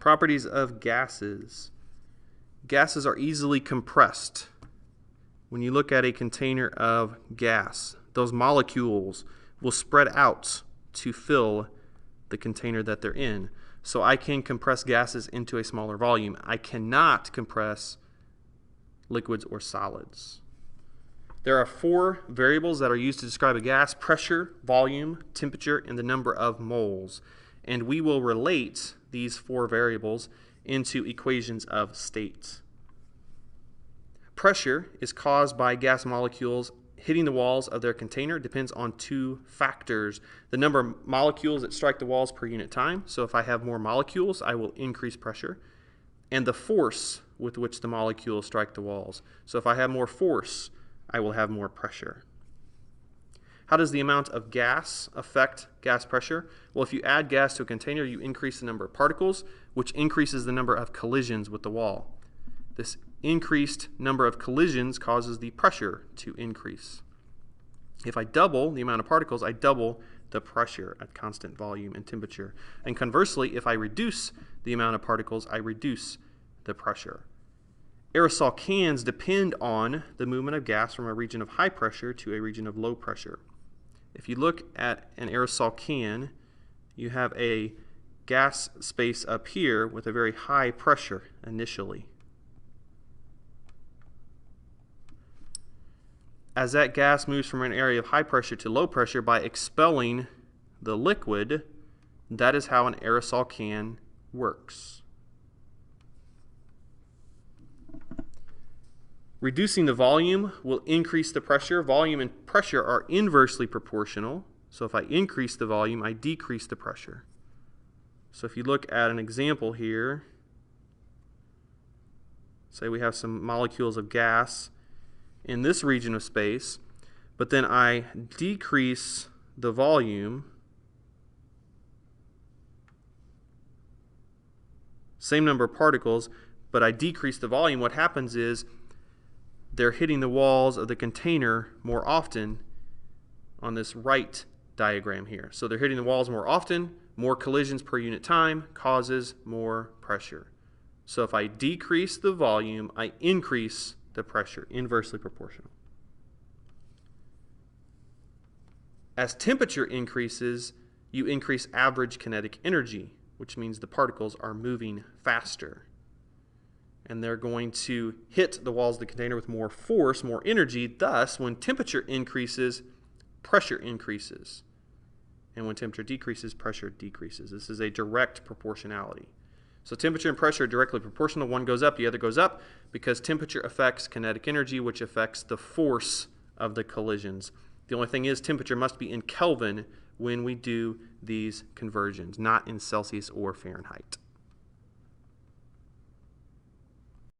Properties of gases. Gases are easily compressed. When you look at a container of gas, those molecules will spread out to fill the container that they're in. So I can compress gases into a smaller volume. I cannot compress liquids or solids. There are 4 variables that are used to describe a gas: pressure, volume, temperature, and the number of moles. And we will relate these 4 variables into equations of state. Pressure is caused by gas molecules hitting the walls of their container. It depends on 2 factors: the number of molecules that strike the walls per unit time. So if I have more molecules, I will increase pressure. And the force with which the molecules strike the walls. So if I have more force, I will have more pressure. How does the amount of gas affect gas pressure? Well, if you add gas to a container, you increase the number of particles, which increases the number of collisions with the wall. This increased number of collisions causes the pressure to increase. If I double the amount of particles, I double the pressure at constant volume and temperature. And conversely, if I reduce the amount of particles, I reduce the pressure. Aerosol cans depend on the movement of gas from a region of high pressure to a region of low pressure. If you look at an aerosol can, you have a gas space up here with a very high pressure initially. As that gas moves from an area of high pressure to low pressure by expelling the liquid, that is how an aerosol can works. Reducing the volume will increase the pressure. Volume and pressure are inversely proportional. So if I increase the volume, I decrease the pressure. So if you look at an example here, say we have some molecules of gas in this region of space, but then I decrease the volume, same number of particles, but I decrease the volume. What happens is they're hitting the walls of the container more often on this right diagram here. So they're hitting the walls more often. More collisions per unit time causes more pressure. So if I decrease the volume, I increase the pressure, inversely proportional. As temperature increases, you increase average kinetic energy, which means the particles are moving faster. And they're going to hit the walls of the container with more force, more energy. Thus, when temperature increases, pressure increases. And when temperature decreases, pressure decreases. This is a direct proportionality. So temperature and pressure are directly proportional. One goes up, the other goes up, because temperature affects kinetic energy, which affects the force of the collisions. The only thing is temperature must be in Kelvin when we do these conversions, not in Celsius or Fahrenheit.